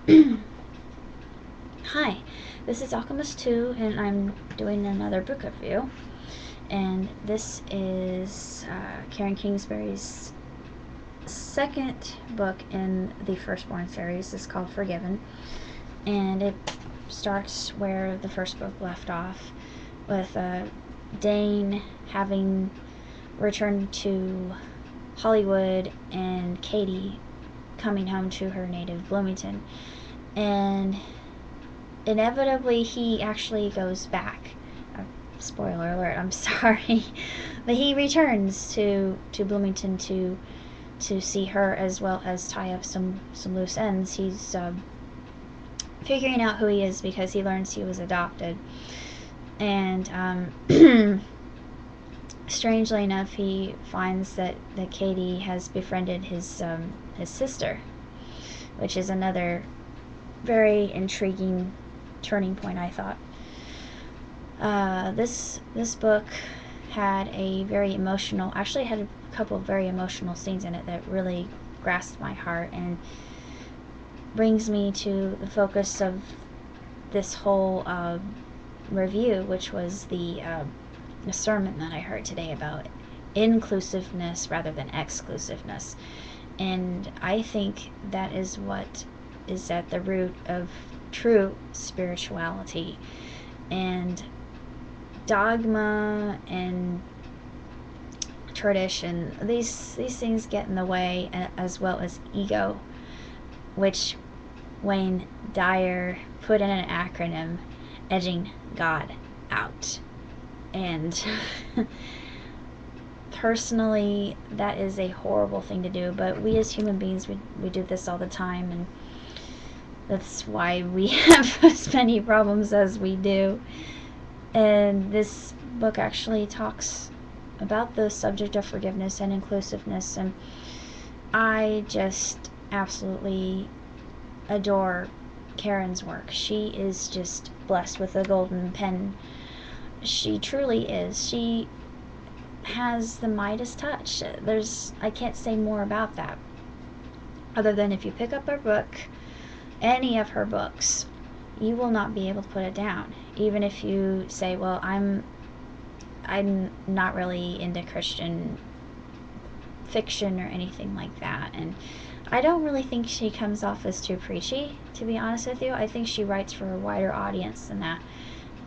Hi, this is Alchemist 2, and I'm doing another book review. And this is Karen Kingsbury's second book in the Firstborn series. It's called Forgiven. And it starts where the first book left off, with Dayne having returned to Hollywood and Katy coming home to her native Bloomington. And inevitably he actually goes back. Spoiler alert, I'm sorry. But he returns to Bloomington to see her, as well as tie up some loose ends. He's figuring out who he is because he learns he was adopted. And strangely enough, he finds that Katy has befriended his sister, which is another very intriguing turning point, I thought. This book had a very emotional, actually had a couple of very emotional scenes in it that really grasped my heart and brings me to the focus of this whole review, which was the sermon that I heard today about inclusiveness rather than exclusiveness. And I think that is what is at the root of true spirituality. And dogma and tradition, these things get in the way, as well as ego, which Wayne Dyer put in an acronym, edging God out. And personally, that is a horrible thing to do, but we as human beings, we do this all the time, and that's why we have as many problems as we do. And this book actually talks about the subject of forgiveness and inclusiveness, and I just absolutely adore Karen's work. She is just blessed with a golden pen. She truly is. She has the Midas touch. I can't say more about that, other than if you pick up her book, any of her books, you will not be able to put it down. Even if you say, well, I'm not really into Christian fiction or anything like that. And I don't really think she comes off as too preachy, to be honest with you. I think she writes for a wider audience than that.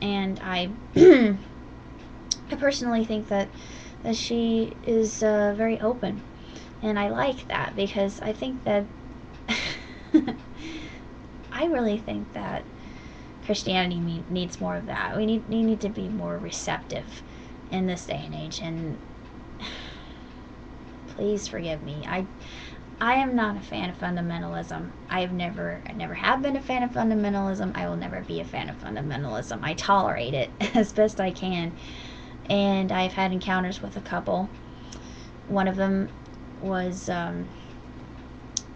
And I I personally think that she is very open. And I like that, because I think that I really think that Christianity needs more of that. We need to be more receptive in this day and age. And please forgive me. I am not a fan of fundamentalism. I never have been a fan of fundamentalism. I will never be a fan of fundamentalism. I tolerate it as best I can. And I've had encounters with a couple. One of them was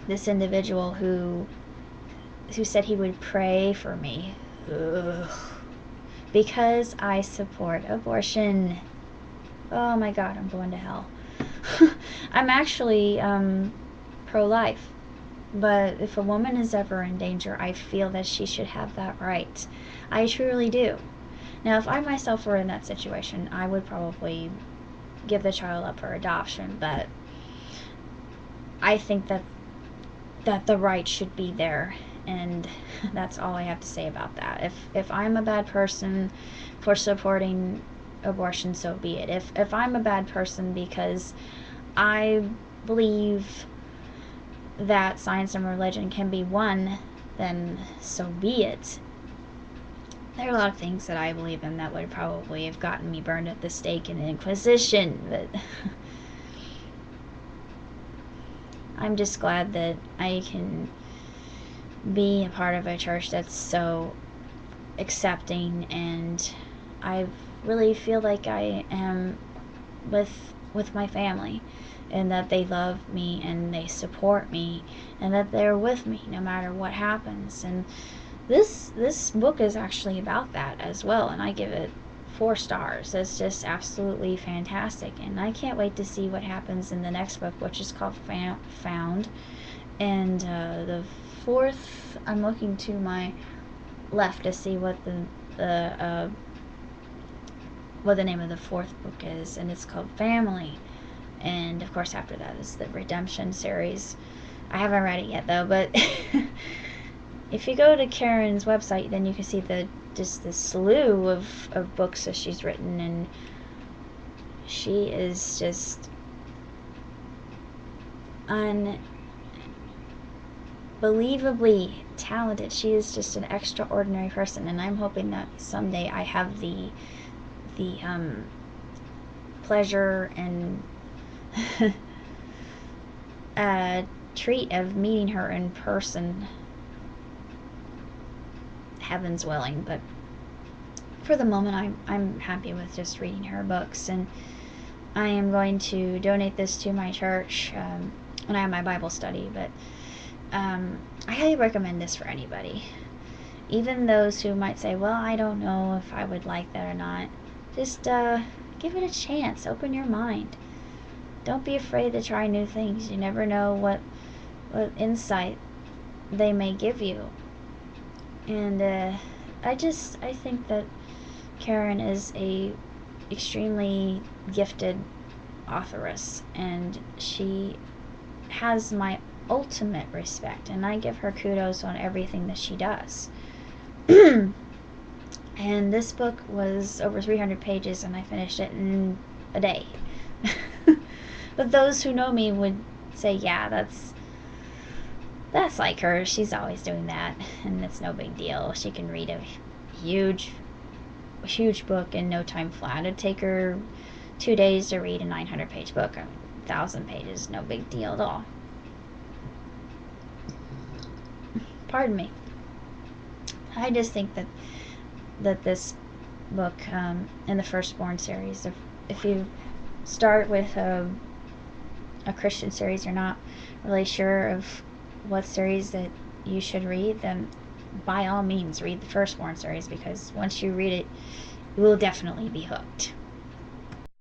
this individual who said he would pray for me. Ugh. Because I support abortion. Oh my God, I'm going to hell. I'm actually pro-life, but if a woman is ever in danger, I feel that she should have that right. I truly do. Now, if I myself were in that situation, I would probably give the child up for adoption, but I think that the right should be there. And that's all I have to say about that. If I'm a bad person for supporting abortion, so be it. If I'm a bad person because I believe that science and religion can be one, then so be it. There are a lot of things that I believe in that would probably have gotten me burned at the stake in the Inquisition, but I'm just glad that I can be a part of a church that's so accepting, and I really feel like I am with my family, and that they love me and they support me and that they're with me no matter what happens. And this book is actually about that as well, and I give it 4 stars. It's just absolutely fantastic, and I can't wait to see what happens in the next book, which is called Found. And the fourth, I'm looking to my left to see what the name of the fourth book is, and it's called Family. And of course, after that is the Redemption series. I haven't read it yet though, but if you go to Karen's website, then you can see just the slew of books that she's written, and she is just unbelievably talented. She is just an extraordinary person, and I'm hoping that someday I have the pleasure and treat of meeting her in person, heaven's willing. But for the moment, I'm happy with just reading her books, and I am going to donate this to my church when I have my Bible study. But I highly recommend this for anybody, even those who might say, well, I don't know if I would like that or not. Just give it a chance. Open your mind. Don't be afraid to try new things. You never know what insight they may give you. And I think that Karen is a extremely gifted authoress, and she has my ultimate respect, and I give her kudos on everything that she does. And this book was over 300 pages, and I finished it in a day. But those who know me would say, yeah, that's like her. She's always doing that, and it's no big deal. She can read a huge book in no time flat. It'd take her 2 days to read a 900-page book. 1,000 pages, no big deal at all. Pardon me. I just think that this book in the Firstborn series, if you start with a Christian series, you're not really sure of what series that you should read, then by all means read the Firstborn series, because once you read it, you will definitely be hooked.